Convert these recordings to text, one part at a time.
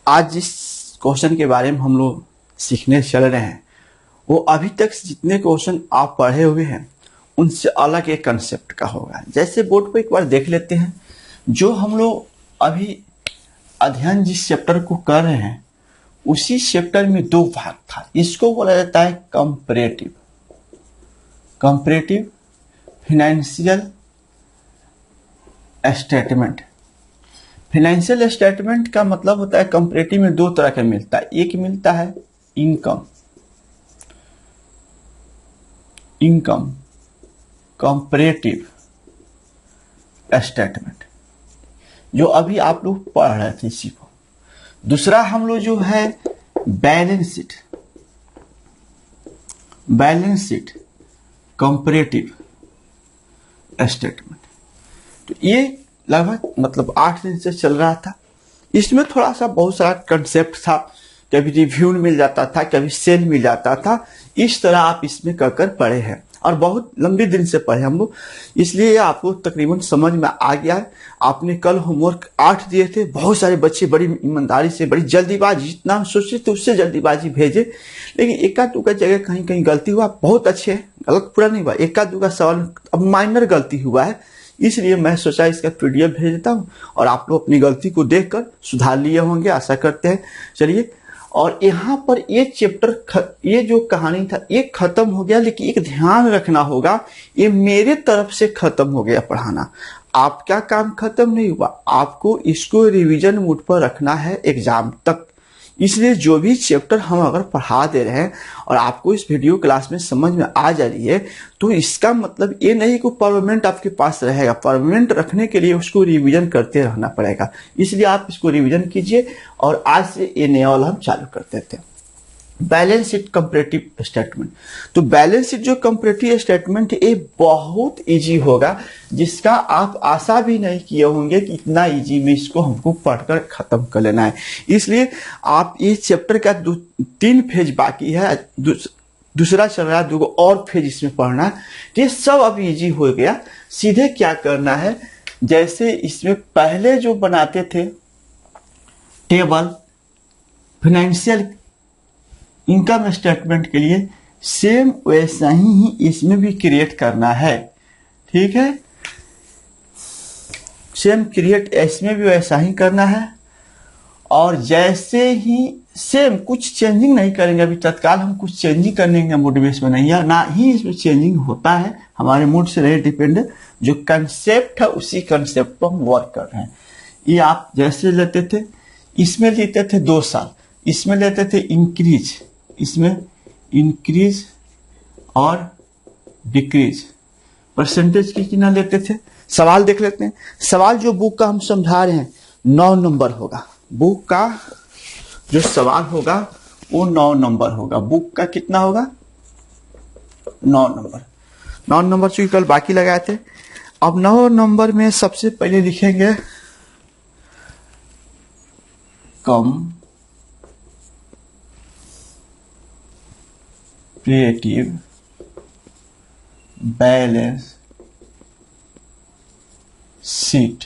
आज जिस क्वेश्चन के बारे में हम लोग सीखने चल रहे हैं वो अभी तक जितने क्वेश्चन आप पढ़े हुए हैं उनसे अलग एक कंसेप्ट का होगा। जैसे बोर्ड पर एक बार देख लेते हैं, जो हम लोग अभी अध्ययन जिस चैप्टर को कर रहे हैं उसी चैप्टर में दो भाग था। इसको बोला जाता है comparative financial statement. Financial statement का मतलब होता है कंपैरेटिव में दो तरह का मिलता है। एक मिलता है इनकम कंपैरेटिव स्टेटमेंट, जो अभी आप लोग पढ़ रहे थे इसी को। दूसरा हम लोग जो है बैलेंस शीट कंपैरेटिव स्टेटमेंट। तो ये लगभग मतलब 8 दिन से चल रहा था। इसमें थोड़ा सा बहुत सारा कंसेप्ट था, कभी रिव्यू मिल जाता था, कभी सेल मिल जाता था। इस तरह आप इसमें कर पढ़े हैं और बहुत लंबे दिन से पढ़े हम लोग, इसलिए आपको तकरीबन समझ में आ गया है। आपने कल होमवर्क 8 दिए थे, बहुत सारे बच्चे बड़ी ईमानदारी से, बड़ी जल्दीबाजी, जितना हम सोचे थे उससे जल्दीबाजी भेजे, लेकिन एका दुका जगह कहीं कहीं गलती हुआ। बहुत अच्छे है, गलत पूरा नहीं हुआ, एका दुका सवाल अब माइनर गलती हुआ है, इसलिए मैं सोचा इसका पीडीएफ भेज देता हूँ और आप लोग अपनी गलती को देखकर सुधार लिए होंगे, आशा करते हैं। चलिए, और यहाँ पर ये चैप्टर, ये जो कहानी था ये खत्म हो गया, लेकिन एक ध्यान रखना होगा, ये मेरे तरफ से खत्म हो गया पढ़ाना। आपका काम खत्म नहीं हुआ, आपको इसको रिवीजन मोड पर रखना है एग्जाम तक। इसलिए जो भी चैप्टर हम अगर पढ़ा दे रहे हैं और आपको इस वीडियो क्लास में समझ में आ जा रही है, तो इसका मतलब ये नहीं कि परमानेंट आपके पास रहेगा। परमानेंट रखने के लिए उसको रिवीजन करते रहना पड़ेगा, इसलिए आप इसको रिवीजन कीजिए। और आज से ये नया वाला हम चालू करते थे, बैलेंस शीट कंपैरेटिव स्टेटमेंट। तो बैलेंस शीट जो कंपैरेटिव स्टेटमेंट है ये बहुत इजी होगा, जिसका आप आशा भी नहीं किए होंगे कि इतना इजी में इसको हमको पढ़कर खत्म कर लेना है। इसलिए आप इस चैप्टर का 3 पेज बाकी है, दूसरा चल रहा है, 2 और पेज इसमें पढ़ना है। ये सब अब इजी हो गया। सीधे क्या करना है, जैसे इसमें पहले जो बनाते थे टेबल फाइनेंशियल इनकम स्टेटमेंट के लिए, सेम वैसा ही इसमें भी क्रिएट करना है। ठीक है, सेम क्रिएट इसमें भी वैसा ही करना है। और जैसे ही सेम, कुछ चेंजिंग नहीं करेंगे अभी तत्काल, हम कुछ चेंजिंग करने के मूड बेस में नहीं है, ना ही इसमें चेंजिंग होता है, हमारे मूड से नहीं डिपेंड। जो कंसेप्ट है उसी कंसेप्ट पर हम वर्क कर रहे हैं। ये आप जैसे लेते थे, इसमें लेते थे 2 साल, इसमें लेते थे इंक्रीज, इसमें इंक्रीज और डिक्रीज, परसेंटेज की कितना लेते थे। सवाल देख लेते हैं। सवाल जो बुक का हम समझा रहे हैं 9 नंबर होगा, बुक का जो सवाल होगा वो 9 नंबर होगा। बुक का कितना होगा 9 नंबर। 9 नंबर चूंकि कल बाकी लगाए थे। अब 9 नंबर में सबसे पहले लिखेंगे कंपैरेटिव बैलेंस शीट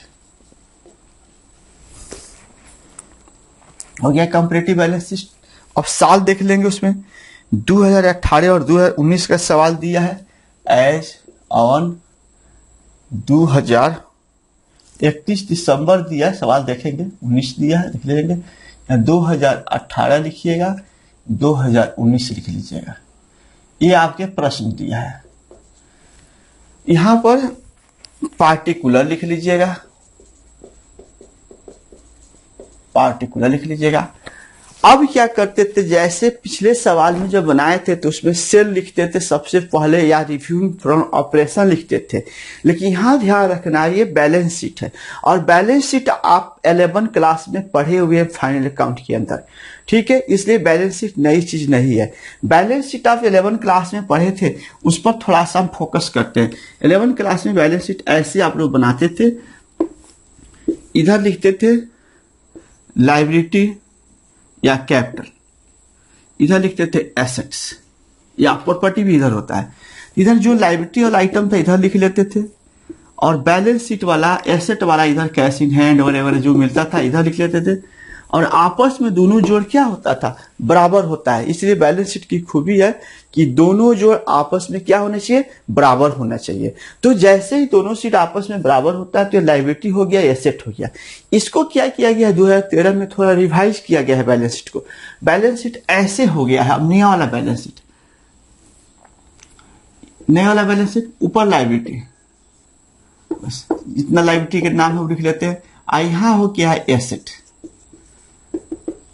हो गया, कंपैरेटिव बैलेंस शीट। अब साल देख लेंगे, उसमें 2018 और 2019 का सवाल दिया है। एज ऑन 31 दिसंबर दिया, सवाल देखेंगे 19 दिया है, लिख लेंगे। 2018 लिखिएगा, 2019 लिख लीजिएगा। ये आपके प्रश्न दिया है। यहां पर पार्टिकुलर लिख लीजिएगा, पार्टिकुलर लिख लीजिएगा। अब क्या करते थे, जैसे पिछले सवाल में जब बनाए थे तो उसमें सेल लिखते थे सबसे पहले, या रिव्यू फ्रॉम ऑपरेशन लिखते थे, लेकिन यहां ध्यान रखना ये बैलेंस शीट है। और बैलेंस शीट आप 11 क्लास में पढ़े हुए हैं फाइनल अकाउंट के अंदर। ठीक है, इसलिए बैलेंस शीट नई चीज नहीं है। बैलेंस शीट आप 11 क्लास में पढ़े थे, उस पर थोड़ा सा हम फोकस करते हैं। 11 क्लास में बैलेंस शीट ऐसे आप लोग बनाते थे, इधर लिखते थे लायबिलिटी या कैपिटल, इधर लिखते थे एसेट्स, या प्रॉपर्टी भी इधर होता है। इधर जो लायबिलिटी वाला आइटम था इधर लिख लेते थे, और बैलेंस शीट वाला एसेट वाला इधर कैश इन हैंड वगैरह जो मिलता था इधर लिख लेते थे। और आपस में दोनों जोड़ क्या होता था, बराबर होता है। इसलिए बैलेंस शीट की खूबी है कि दोनों जोड़ आपस में क्या होना चाहिए, बराबर होना चाहिए। तो जैसे ही दोनों शीट आपस में बराबर होता है तो लायबिलिटी हो गया, एसेट हो गया। इसको क्या किया गया, 2013 में थोड़ा रिवाइज किया गया है बैलेंस शीट को। बैलेंस शीट ऐसे हो गया है, अब नया वाला बैलेंस शीट, नया वाला बैलेंस शीट, ऊपर लायबिलिटी, बस जितना लायबिलिटी के नाम है वो लिख लेते हैं। यहां हो क्या है, एसेट,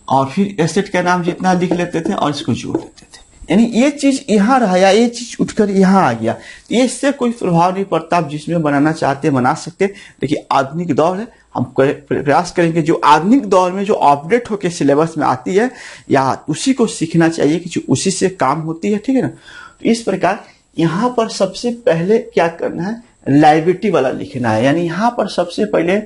और फिर एसेट का नाम जितना लिख लेते थे और इसको जोड़ लेते थे। यानी ये चीज यहां रहा या ये चीज उठकर यहां आ गया, ये इससे कोई प्रभाव नहीं पड़ता। आप जिसमें बनाना चाहते हैं बना सकते हैं। देखिए आधुनिक दौर है, हम प्रयास करेंगे जो आधुनिक दौर में जो अपडेट होकर सिलेबस में आती है या उसी को सीखना चाहिए कि जो उसी से काम होती है, ठीक है ना। तो इस प्रकार यहां पर सबसे पहले क्या करना है, लायबिलिटी वाला लिखना है। यानी यहां पर सबसे पहले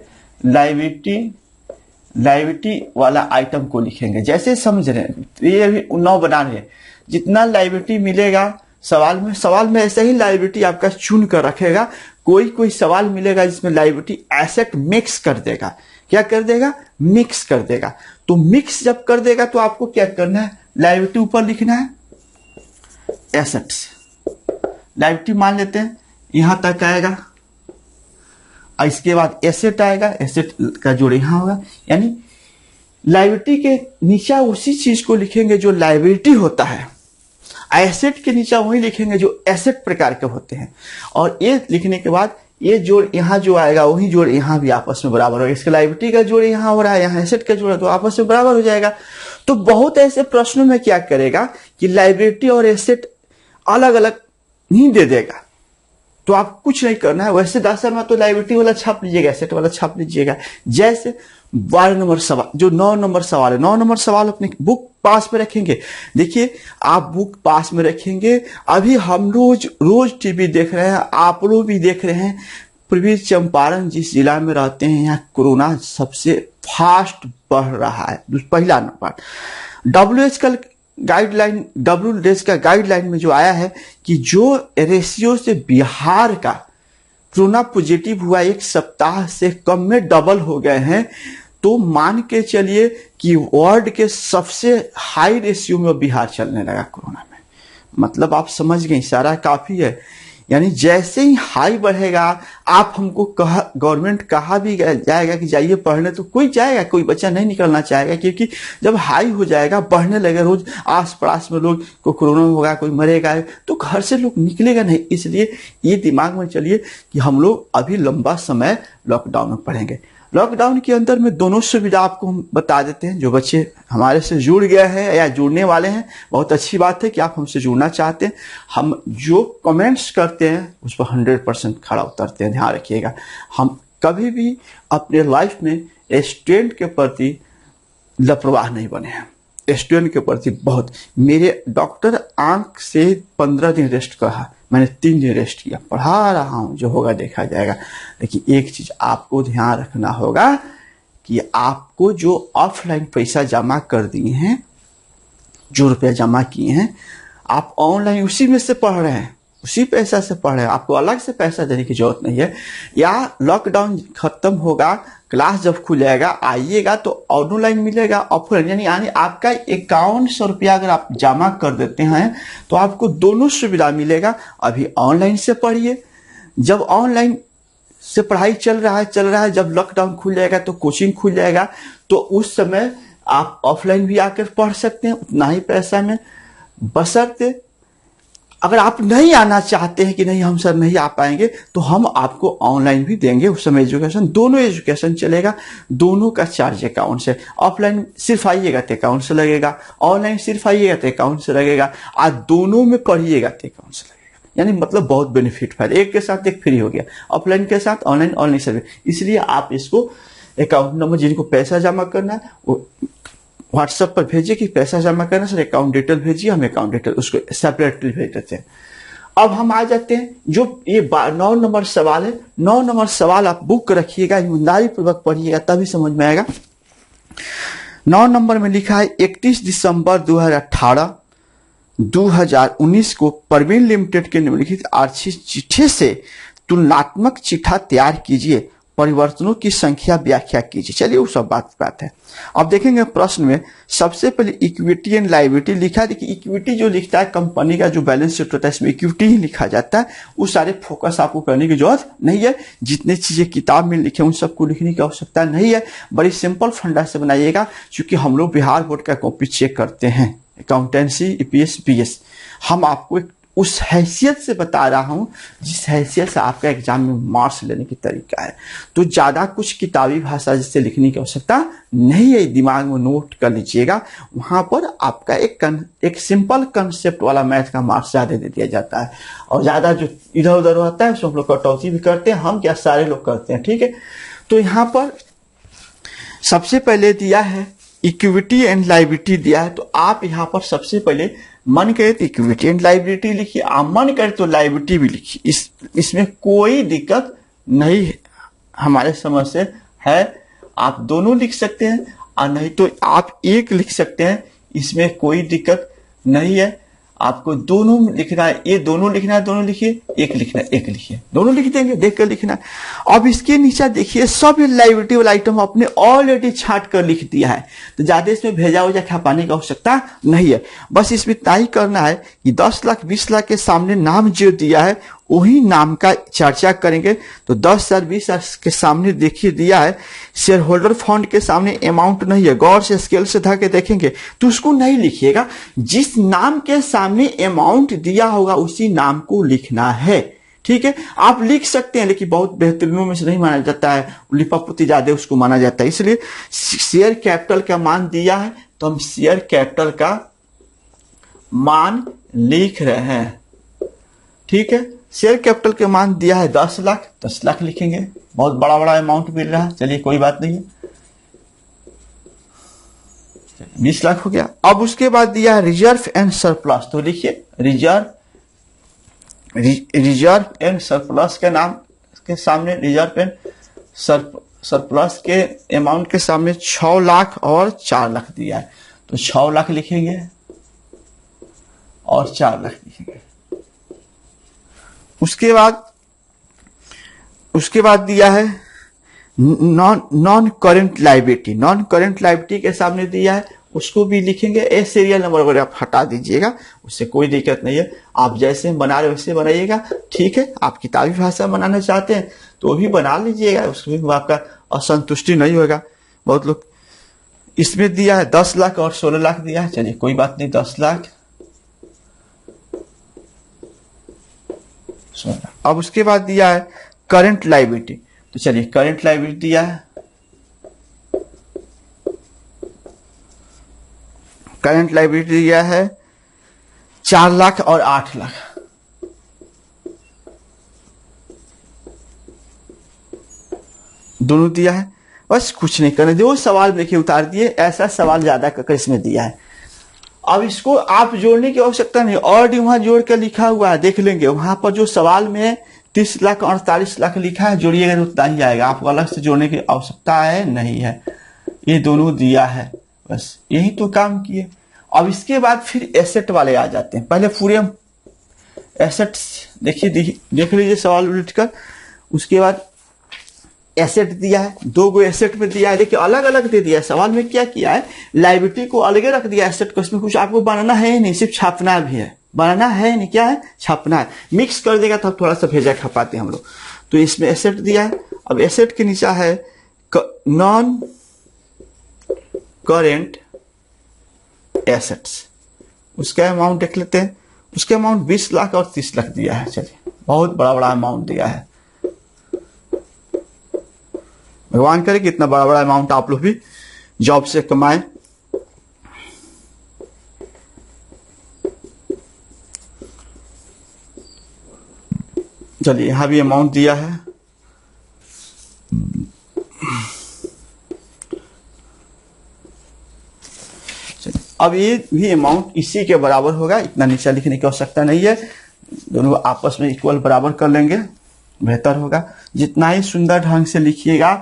लायबिलिटी वाला आइटम को लिखेंगे। जैसे समझ रहे हैं, ये अभी 9 बना रहे हैं, जितना लायबिलिटी मिलेगा सवाल में ऐसे ही लायबिलिटी आपका चुन कर रखेगा। कोई सवाल मिलेगा जिसमें लायबिलिटी एसेट मिक्स कर देगा। क्या कर देगा, मिक्स कर देगा। तो मिक्स जब कर देगा तो आपको क्या करना है, लायबिलिटी ऊपर लिखना है, एसेट्स, लायबिलिटी मान लेते हैं यहां तक आएगा, और इसके बाद एसेट आएगा, एसेट का जोड़ यहां होगा। यानी लायबिलिटी के नीचे उसी चीज को लिखेंगे जो लायबिलिटी होता है, एसेट के नीचे वही लिखेंगे जो एसेट प्रकार के होते हैं। और ये लिखने के बाद ये जोड़ यहां जो आएगा वही जोड़ यहां भी आपस में बराबर होगा। इसका लायबिलिटी का जोड़ यहां हो रहा है, यहां एसेट का जोड़ है, तो आपस में बराबर हो जाएगा। तो बहुत ऐसे प्रश्नों में क्या करेगा कि लायबिलिटी और एसेट अलग अलग नहीं दे देगा, तो आप कुछ नहीं करना है। वैसे 10 में तो लायबिलिटी वाला छाप लीजिएगा, एसेट वाला छाप लीजिएगा। जैसे 12 नंबर सवाल, जो 9 नंबर सवाल है, 9 नंबर सवाल अपने बुक पास में रखेंगे। देखिए आप बुक पास में रखेंगे। अभी हम रोज टीवी देख रहे हैं, आप लोग भी देख रहे हैं। पूर्वी चंपारण जिस जिला में रहते हैं, यहाँ कोरोना सबसे फास्ट बढ़ रहा है। पहला नंबर WHO का गाइडलाइन में जो आया है कि जो रेशियो से बिहार का कोरोना पॉजिटिव हुआ 1 सप्ताह से कम में डबल हो गए हैं, तो मान के चलिए कि वर्ल्ड के सबसे हाई रेशियो में बिहार चलने लगा कोरोना में। मतलब आप समझ गए, इशारा काफी है। यानी जैसे ही हाई बढ़ेगा, आप हमको गवर्नमेंट कहा भी जाएगा कि जाइए पढ़ने, तो कोई जाएगा, कोई बच्चा नहीं निकलना चाहेगा। क्योंकि जब हाई हो जाएगा, बढ़ने लगे, रोज आस पड़ास में लोग को कोरोना होगा, कोई मरेगा, तो घर से लोग निकलेगा नहीं। इसलिए ये दिमाग में चलिए कि हम लोग अभी लंबा समय लॉकडाउन में पढ़ेंगे। लॉकडाउन के अंदर में दोनों सुविधा आपको हम बता देते हैं। जो बच्चे हमारे से जुड़ गए हैं या जुड़ने वाले हैं, बहुत अच्छी बात है कि आप हमसे जुड़ना चाहते हैं। हम जो कमेंट्स करते हैं उस पर 100% खड़ा उतरते हैं, ध्यान रखिएगा। हम कभी भी अपने लाइफ में स्टूडेंट के प्रति लापरवाह नहीं बने हैं। स्टूडेंट के प्रति बहुत, मेरे डॉक्टर आंख से 15 दिन रेस्ट कहा, मैंने 3 दिन रेस्ट किया, पढ़ा रहा हूं, जो होगा देखा जाएगा। लेकिन एक चीज आपको ध्यान रखना होगा कि आपको जो ऑफलाइन पैसा जमा कर दिए हैं, जो रुपया जमा किए हैं, आप ऑनलाइन उसी में से पढ़ रहे हैं, उसी पैसा से पढ़ रहे हैं, आपको अलग से पैसा देने की जरूरत नहीं है। या लॉकडाउन खत्म होगा, क्लास जब खुलेगा आइएगा तो ऑनलाइन मिलेगा, ऑफलाइन। यानी आपका 5100 रुपया अगर आप जमा कर देते हैं तो आपको दोनों सुविधा मिलेगा। अभी ऑनलाइन से पढ़िए, जब ऑनलाइन से पढ़ाई चल रहा है, जब लॉकडाउन खुल जाएगा तो कोचिंग खुल जाएगा, तो उस समय आप ऑफलाइन भी आकर पढ़ सकते हैं उतना ही पैसा में। बशर्ते अगर आप नहीं आना चाहते हैं कि नहीं हम सर नहीं आ पाएंगे, तो हम आपको ऑनलाइन भी देंगे। उस समय एजुकेशन, दोनों एजुकेशन चलेगा, दोनों का चार्ज अकाउंट से। ऑफलाइन सिर्फ आइएगा तो अकाउंट से लगेगा, ऑनलाइन सिर्फ आइएगा तो अकाउंट से लगेगा, आज दोनों में पढ़िएगा तो अकाउंट से लगेगा। यानी मतलब बहुत बेनिफिट फायदा, एक के साथ एक फ्री हो गया, ऑफलाइन के साथ ऑनलाइन, ऑनलाइन सर्विस। इसलिए आप इसको अकाउंट नंबर, जिनको पैसा जमा करना है वो व्हाट्सएप पर भेजिए कि पैसा जमा करना सर, अकाउंट डिटेल भेजिए, हम अकाउंट डिटेल उसको सेपरेटली भेज देते हैं। अब हम आ जाते हैं जो ये 9 नंबर सवाल है। 9 नंबर सवाल आप बुक रखिएगा, ईमानदारी पूर्वक पढ़िएगा, तभी समझ में आएगा। 9 नंबर में लिखा है 31 दिसंबर 2019 को प्रवीण लिमिटेड के निम्नलिखित आर्थिक चिट्ठे से तुलनात्मक चिट्ठा तैयार कीजिए। परिवर्तनों की संख्या व्याख्या कीजिए। चलिए वो सब बात है। अब देखेंगे प्रश्न में सबसे पहले इक्विटी एंड लायबिलिटी लिखा है। देखिए इक्विटी जो लिखता है कंपनी का जो बैलेंस शीट होता है इसमें इक्विटी ही लिखा जाता है। वो सारे फोकस आपको करने की जरूरत नहीं है। जितने चीजें किताब में लिखे उन सबको लिखने की आवश्यकता नहीं है। बड़ी सिंपल फंडा से बनाइएगा, क्योंकि हम लोग बिहार बोर्ड का कॉपी चेक करते हैं, अकाउंटेंसी ईपीएस बीएस। हम आपको उस हैसियत से बता रहा हूं जिस हैसियत से आपका एग्जाम में मार्क्स लेने की तरीका है। तो ज्यादा कुछ किताबी भाषा जिससे लिखने की आवश्यकता नहीं है, दिमाग में नोट कर लीजिएगा। वहां पर आपका एक सिंपल कंसेप्ट वाला मैथ का मार्क्स ज्यादा दे दिया जाता है, और ज्यादा जो इधर उधर होता है उसमें हम लोग कटौती भी करते हैं। हम क्या, सारे लोग करते हैं, ठीक है। तो यहाँ पर सबसे पहले दिया है इक्विटी एंड लायबिलिटी दिया है। तो आप यहाँ पर सबसे पहले मन करे तो इक्विटी एंड लायबिलिटी लिखिए, आप मन करे तो लायबिलिटी भी लिखिए। इसमें कोई दिक्कत नहीं है, हमारे समझ से है। आप दोनों लिख सकते हैं और नहीं तो आप एक लिख सकते हैं, इसमें कोई दिक्कत नहीं है। आपको दोनों लिखना है, ये दोनों लिखना है, दोनों लिखिए, एक लिखना है, एक लिखिए, दोनों लिख देंगे, देख कर लिखना है। अब इसके नीचे देखिए सब लायबिलिटी वाला आइटम आपने ऑलरेडी छांट कर लिख दिया है, तो ज्यादा इसमें भेजा उजा खपाने की आवश्यकता नहीं है। बस इसमें इतना ही करना है कि 10 लाख 20 लाख के सामने नाम जो दिया है वही नाम का चर्चा करेंगे। तो 10,000 20,000 के सामने देखिए दिया है, शेयर होल्डर फंड के सामने अमाउंट नहीं है, गौर से स्केल से धर के देखेंगे तो उसको नहीं लिखिएगा। जिस नाम के सामने अमाउंट दिया होगा उसी नाम को लिखना है, ठीक है। आप लिख सकते हैं लेकिन बहुत बेहतरीनों में से नहीं माना जाता है, लिपापोती ज्यादा उसको माना जाता है। इसलिए शेयर कैपिटल का मान दिया है तो हम शेयर कैपिटल का मान लिख रहे हैं, ठीक है। शेयर कैपिटल के मान दिया है 10 लाख, 10 लाख लिखेंगे, बहुत बड़ा बड़ा अमाउंट मिल रहा है। चलिए कोई बात नहीं है, 20 लाख हो गया। अब उसके बाद दिया है रिजर्व एंड सरप्लस, तो लिखिए रिजर्व एंड सरप्लस के नाम के सामने, रिजर्व एंड सरप्लस के अमाउंट के सामने 6 लाख और 4 लाख दिया है, तो 6 लाख लिखेंगे और 4 लाख लिखेंगे। उसके बाद दिया है non current liability, non current liability के सामने दिया है, उसको भी लिखेंगे। ए सीरियल नंबर वगैरह आप हटा दीजिएगा, उससे कोई दिक्कत नहीं है। आप जैसे बना रहे वैसे बनाइएगा, ठीक है। आप किताबी भाषा बनाना चाहते हैं तो भी बना लीजिएगा, उसमें आपका असंतुष्टि नहीं होगा। बहुत लोग इसमें दिया है 10 लाख और 16 लाख दिया है, चलिए कोई बात नहीं, 10 लाख। अब उसके बाद दिया है करंट लायबिलिटी, तो चलिए करंट लायबिलिटी दिया है, करंट लायबिलिटी दिया है 4 लाख और 8 लाख। दोनों दिया है, बस कुछ नहीं करने जो सवाल देखिए उतार दिए, ऐसा सवाल ज्यादा कर इसमें दिया है। अब इसको आप जोड़ने की आवश्यकता नहीं, और वहां जोड़ कर लिखा हुआ है, देख लेंगे वहां पर जो सवाल में 30 लाख और 48 लाख लिखा है, जोड़िएगा तो उतना ही आएगा, आपको अलग से जोड़ने की आवश्यकता है नहीं है। ये दोनों दिया है, बस यही तो काम किए। अब इसके बाद फिर एसेट वाले आ जाते हैं। पहले पूरे एसेट्स देखिए, देख लीजिए सवाल उलटकर। उसके बाद एसेट दिया है, 2 गो एसेट में दिया है, देखिए अलग अलग दे दिया है। सवाल में क्या किया है, लायबिलिटी को अलग रख दिया, एसेट को, इसमें कुछ आपको बनाना है नहीं, सिर्फ छापना भी है, बनाना है नहीं, क्या है, छापना है। मिक्स कर देगा तब थोड़ा सा भेजा खपाते हम लोग। तो इसमें एसेट दिया है। अब एसेट के नीचे है नॉन करेंट एसेट्स, उसका अमाउंट देख लेते हैं। उसका अमाउंट 20 लाख और 30 लाख दिया है, चलिए बहुत बड़ा बड़ा अमाउंट दिया है। भगवान करे कि इतना बड़ा बड़ा अमाउंट आप लोग भी जॉब से कमाएं। चलिए यहां भी अमाउंट दिया है, अब ये भी अमाउंट इसी के बराबर होगा, इतना नीचे लिखने की आवश्यकता नहीं है, दोनों आपस में इक्वल बराबर कर लेंगे, बेहतर होगा। जितना ही सुंदर ढंग से लिखिएगा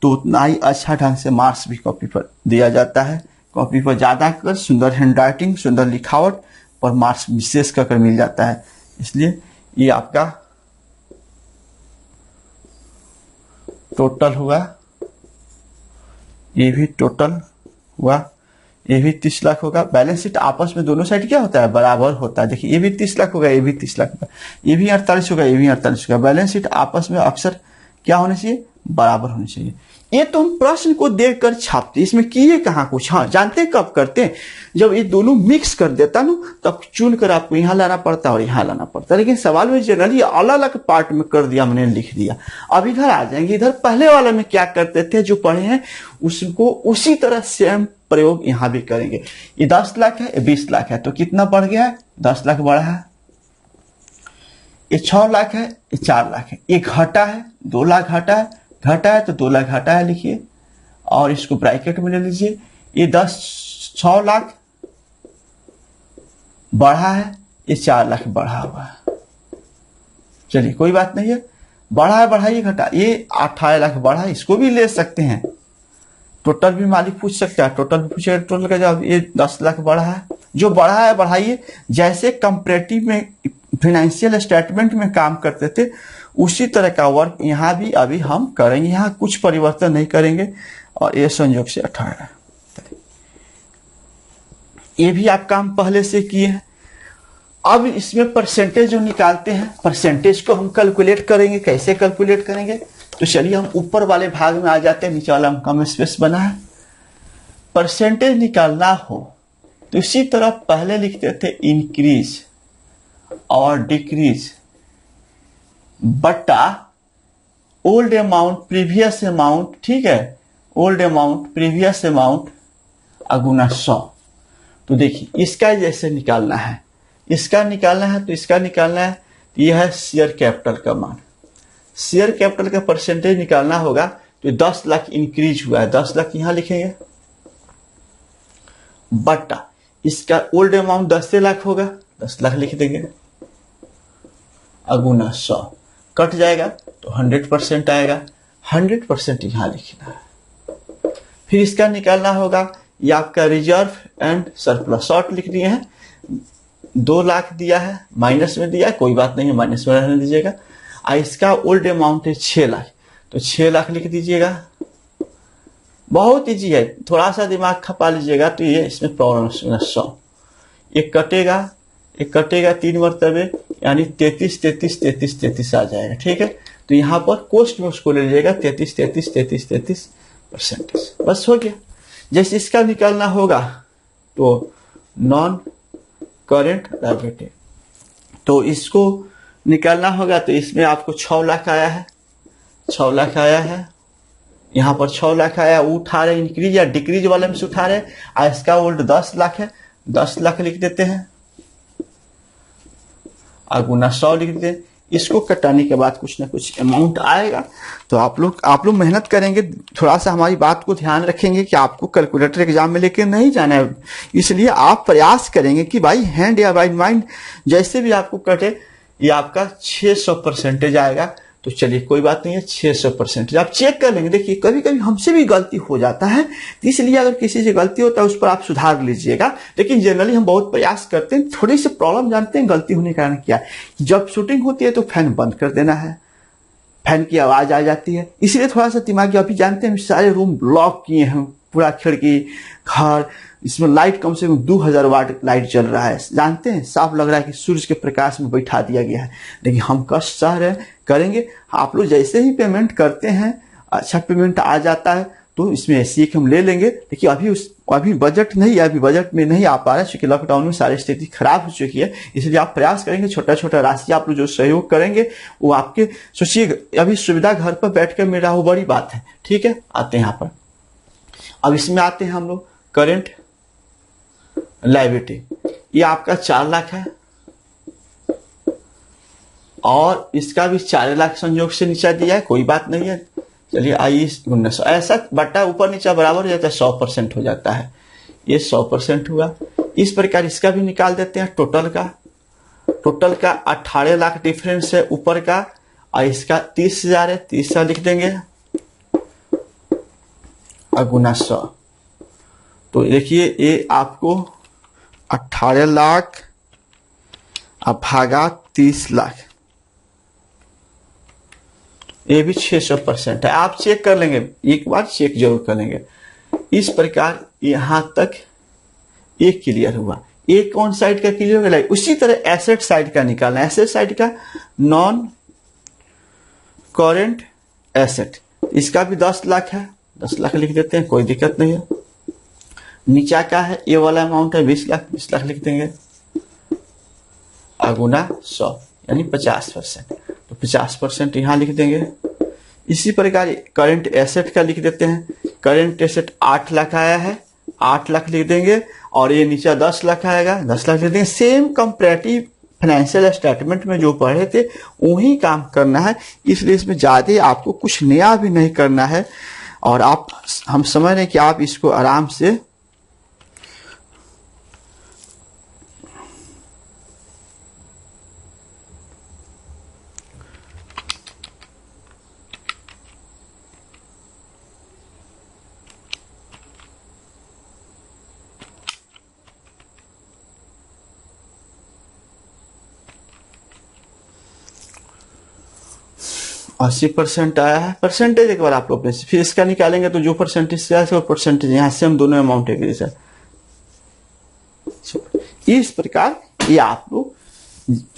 तो उतना ही अच्छा ढंग से मार्क्स भी कॉपी पर दिया जाता है। कॉपी पर ज्यादा कर सुंदर हैंडराइटिंग, सुंदर लिखावट पर मार्क्स विशेष कर मिल जाता है। इसलिए ये आपका टोटल हुआ, ये भी टोटल हुआ, ये भी 30 लाख होगा। बैलेंस शीट आपस में दोनों साइड क्या होता है, बराबर होता है। देखिए ये भी 30 लाख होगा, ये भी 30 लाख होगा, ये भी 48 होगा, ये भी 48 होगा। बैलेंस शीट आपस में अक्सर क्या होने चाहिए, बराबर होने चाहिए। ये तो हम प्रश्न को देखकर छापते, इसमें किए कहाँ कुछ। हाँ जानते कब करते हैं, जब ये दोनों मिक्स कर देता ना, तब चुन कर आपको यहाँ लाना पड़ता और यहाँ लाना पड़ता। लेकिन सवाल में जनरली अलग अलग पार्ट में कर दिया, मैंने लिख दिया। अब इधर आ जाएंगे, इधर पहले वाला में क्या करते थे, जो पढ़े हैं उसको उसी तरह सेम प्रयोग यहाँ भी करेंगे। ये 10 लाख है, ये 20 लाख है, तो कितना बढ़ गया है, 10 लाख बढ़ा है। ये 6 लाख है, ये 4 लाख है। ये घटा है, 2 लाख घटा है, घटा है तो 2 लाख घटा है लिखिए, और इसको ब्रैकेट में ले लीजिए। ये 6 लाख बढ़ा है, ये 4 लाख बढ़ा हुआ है। चलिए कोई बात नहीं है, बढ़ा है, बढ़ाइए, घटा। ये 18 लाख बढ़ा है, इसको भी ले सकते हैं। टोटल भी मालिक पूछ सकता है, टोटल भी पूछेगा, टोटल का जवाब। ये 10 लाख बढ़ा है, जो बढ़ा है बढ़ाइए। जैसे कंपैरेटिव में फाइनेंशियल स्टेटमेंट में काम करते थे, उसी तरह का वर्क यहाँ भी अभी हम करेंगे। यहाँ कुछ परिवर्तन नहीं करेंगे, और ये संयोग से 18। ये भी आप काम पहले से किए हैं। अब इसमें परसेंटेज जो निकालते हैं, परसेंटेज को हम कैलकुलेट करेंगे। कैसे कैलकुलेट करेंगे, तो चलिए हम ऊपर वाले भाग में आ जाते हैं। नीचे वाला हम कम स्पेस बना है। परसेंटेज निकालना हो तो इसी तरह पहले लिखते थे इंक्रीज और डिक्रीज बटा ओल्ड अमाउंट प्रीवियस अमाउंट, ठीक है, ओल्ड अमाउंट प्रीवियस अमाउंट अगुना 100। तो देखिए इसका जैसे निकालना है, इसका निकालना है, तो इसका निकालना है। यह है शेयर कैपिटल का मान। शेयर कैपिटल का परसेंटेज निकालना होगा, तो 10 लाख इंक्रीज हुआ है, 10 लाख यहां लिखेंगे, बटा इसका ओल्ड अमाउंट 10 लाख होगा, 10 लाख लिख देंगे, अगुना 100 कट जाएगा तो 100% आएगा। 100% यहां लिखना है। फिर इसका निकालना होगा, ये आपका रिजर्व एंड सरप्लस, शॉर्ट लिख दिए हैं। 2 लाख दिया है, माइनस में दिया है, कोई बात नहीं है, माइनस में रहने दीजिएगा। इसका ओल्ड अमाउंट है 6 लाख, तो 6 लाख लिख दीजिएगा। बहुत इजी है, थोड़ा सा दिमाग खपा लीजिएगा तो ये इसमें प्रॉब्लम 100। ये कटेगा, ये कटेगा 3 मरतबे, यानी 33 33 33 33 आ जाएगा, ठीक है। तो यहाँ पर कोस्ट में उसको ले लीजिएगा 33 33 33 33 परसेंटेज, बस हो गया। जैसे इसका निकालना होगा तो नॉन करेंट लायबिलिटी, तो इसको निकालना होगा, तो इसमें आपको 6 लाख आया है, 6 लाख आया है, यहाँ पर 6 लाख आया। वो उठा रहे इंक्रीज या डिक्रीज वाले में से उठा रहे, और इसका ओल्ड 10 लाख है, 10 लाख लिख देते हैं, अगुना 100 लिख देते हैं। इसको कटाने के बाद कुछ ना कुछ अमाउंट आएगा। तो आप लोग मेहनत करेंगे, थोड़ा सा हमारी बात को ध्यान रखेंगे कि आपको कैलकुलेटर एग्जाम में लेके नहीं जाना है, इसलिए आप प्रयास करेंगे कि भाई हैंड या बाई माइंड जैसे भी आपको कटे, ये आपका 600% आएगा। तो चलिए कोई बात नहीं है, 600% आप चेक कर लेंगे। देखिए कभी कभी हमसे भी गलती हो जाता है, तो इसलिए अगर किसी से गलती होता है उस पर आप सुधार लीजिएगा। लेकिन जनरली हम बहुत प्रयास करते हैं। थोड़ी सी प्रॉब्लम जानते हैं गलती होने का कारण क्या है, जब शूटिंग होती है तो फैन बंद कर देना है, फैन की आवाज आ जाती है, इसलिए थोड़ा सा दिमागी। अभी जानते हैं सारे रूम ब्लॉक किए हैं, पूरा खिड़की घर, इसमें लाइट कम से कम 2000 वाट लाइट चल रहा है, जानते हैं, साफ लग रहा है कि सूरज के प्रकाश में बैठा दिया गया है। लेकिन हम कष्ट सह रहे हैं, करेंगे। आप लोग जैसे ही पेमेंट करते हैं, अच्छा पेमेंट आ जाता है, तो इसमें ऐसी हम ले लेंगे। देखिए अभी बजट नहीं है, अभी बजट में नहीं आ पा रहा है, क्योंकि लॉकडाउन में सारी स्थिति खराब हो चुकी है। इसलिए आप प्रयास करेंगे, छोटा छोटा राशि आप लोग जो सहयोग करेंगे वो आपके, सोचिए अभी सुविधा घर पर बैठ कर मिल रहा हो, बड़ी बात है, ठीक है। आते हैं यहाँ पर, अब इसमें आते हैं हम लोग करेंट लायबिलिटी। ये आपका 4 लाख है, और इसका भी 4 लाख संयोग से नीचा दिया है, कोई बात नहीं है। चलिए आइए 1900, ऐसा बटा ऊपर नीचा बराबर हो जाता है, 100% हो जाता है। ये 100% हुआ। इस प्रकार इसका भी निकाल देते हैं। टोटल का 18 लाख डिफरेंस है ऊपर का, और इसका 30,000 है, 30,000 लिख देंगे, अगुना 100। तो देखिए ये आपको 18 लाख अब भागा 30 लाख, ये भी 600% है। आप चेक कर लेंगे, एक बार चेक जरूर कर लेंगे। इस प्रकार यहां तक ये क्लियर हुआ। ये कौन साइड का क्लियर हो गया? उसी तरह एसेट साइड का निकालना। एसेट साइड का नॉन करेंट एसेट, इसका भी 10 लाख है, 10 लाख लिख देते हैं, कोई दिक्कत नहीं है। नीचा का है, ये वाला अमाउंट है 20 लाख, 20 लाख लिख देंगे, अगुना 100 यानी 50%, तो 50% यहां लिख देंगे। इसी प्रकार करंट एसेट का लिख देते हैं। करंट एसेट 8 लाख आया है, 8 लाख लिख देंगे, और ये नीचे 10 लाख आएगा, 10 लाख लिख देंगे। सेम कंपैरेटिव फाइनेंशियल स्टेटमेंट में जो पढ़े थे वही काम करना है, इसलिए इसमें ज्यादा आपको कुछ नया भी नहीं करना है। और हम समझ रहे हैं कि आप इसको आराम से अस्सी % आया है। परसेंटेज एक बार आप लोग फिर इसका निकालेंगे तो जो परसेंटेज से आया परसेंटेज यहां से हम दोनों अमाउंट एक जैसा। इस प्रकार ये आप लोग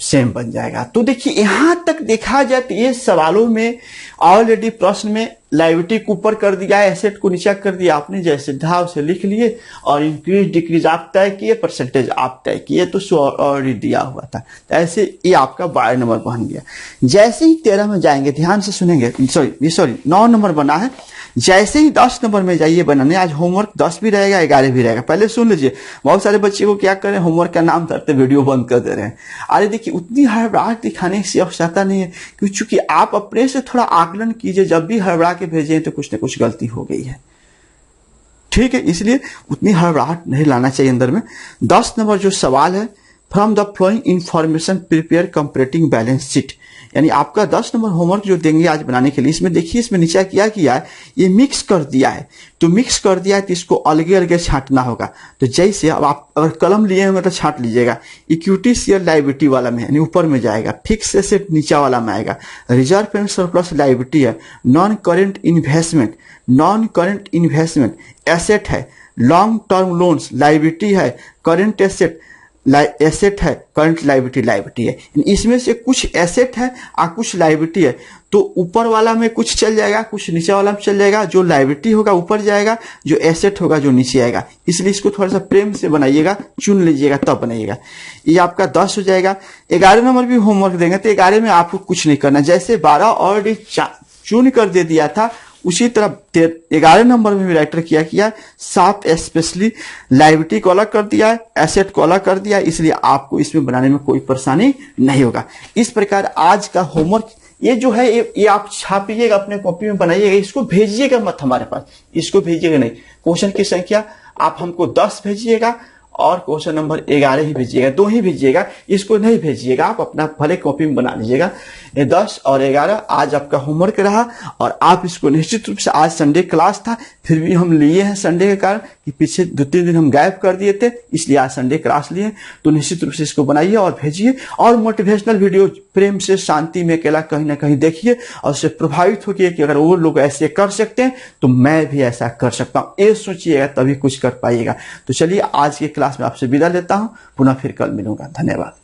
सेम बन जाएगा। तो देखिए यहां तक देखा जाए तो ये सवालों में ऑलरेडी प्रश्न में लायबिलिटी को ऊपर कर दिया है, एसेट को नीचा कर दिया। आपने जैसे था उसे लिख लिए और इंक्रीज डिक्रीज आप तय किए, परसेंटेज आप तय किए, तो ऑलरेडी दिया हुआ था। ऐसे ये आपका 12 नंबर बन गया। जैसे ही 13 में जाएंगे, ध्यान से सुनेंगे, सॉरी 9 नंबर बना है। जैसे ही 10 नंबर में जाइए बनाने, आज होमवर्क 10 भी रहेगा 11 भी रहेगा। पहले सुन लीजिए, बहुत सारे बच्चे को क्या करें, होमवर्क का नाम करते वीडियो बंद कर दे रहे हैं। अरे देखिए उतनी हड़बड़ाहट दिखाने की आवश्यकता नहीं है, क्योंकि आप अपने से थोड़ा आकलन कीजिए। जब भी हड़बड़ा के भेजे तो कुछ न कुछ गलती हो गई है, ठीक है, इसलिए उतनी हड़बड़ाहट नहीं लाना चाहिए अंदर में। 10 नंबर जो सवाल है, from the flowing information prepare comparative balance sheet, यानी आपका 10 नंबर होमवर्क जो देंगे आज बनाने के लिए, इसमें देखिए इसमें नीचे क्या किया है, ये मिक्स कर दिया है। तो मिक्स कर दिया है तो इसको अलगे अलगे छांटना होगा। तो जैसे अब आप अगर कलम लिए होंगे तो छांट लीजिएगा। इक्विटी शेयर लायबिलिटी वाला में यानी ऊपर में जाएगा, फिक्स एसेट नीचा वाला में आएगा, रिजर्व एंड सरप्लस लायबिलिटी है, नॉन करेंट इन्वेस्टमेंट एसेट है, लॉन्ग टर्म लोन्स लायबिलिटी है, करेंट एसेट है, करंट लायबिलिटी है। इसमें से कुछ एसेट है और कुछ लायबिलिटी है। तो ऊपर वाला में कुछ चल जाएगा, कुछ नीचे वाला में चल जाएगा। जो लायबिलिटी होगा ऊपर जाएगा, जो एसेट होगा जो नीचे आएगा। इसलिए इसको थोड़ा सा प्रेम से बनाइएगा, चुन लीजिएगा तब बनाइएगा। ये आपका 10 हो जाएगा। 11 नंबर भी होमवर्क देंगे तो 11 में आपको कुछ नहीं करना। जैसे 12 ऑलरेडी चुन कर दे दिया था, उसी तरह 11 नंबर में भी राइटर किया साफ स्पेशली लायबिलिटी को अलग कर दिया है, एसेट को अलग कर दिया है, इसलिए आपको इसमें बनाने में कोई परेशानी नहीं होगा। इस प्रकार आज का होमवर्क ये जो है ये आप छापिएगा, अपने कॉपी में बनाइएगा, इसको भेजिएगा मत हमारे पास, इसको भेजिएगा नहीं। क्वेश्चन की संख्या आप हमको 10 भेजिएगा और क्वेश्चन नंबर 11 ही भेजिएगा, 2 ही भेजिएगा, इसको नहीं भेजिएगा। आप अपना भले कॉपी में बना लीजिएगा। ये 10 और 11 आज आपका होमवर्क रहा और आप इसको निश्चित रूप से, आज संडे क्लास था फिर भी हम लिए हैं संडे के कारण कि पीछे 2-3 दिन हम गायब कर दिए थे, इसलिए आज संडे क्लास लिए। तो निश्चित रूप से इसको बनाइए और भेजिए। और मोटिवेशनल वीडियो प्रेम से, शांति में, अकेला कहीं ना कहीं देखिए और उससे प्रभावित होकर कि अगर वो लोग ऐसे कर सकते हैं तो मैं भी ऐसा कर सकता हूँ, ये सोचिएगा तभी कुछ कर पाइएगा। तो चलिए आज के क्लास में आपसे विदा लेता हूं, पुनः फिर कल मिलूंगा। धन्यवाद।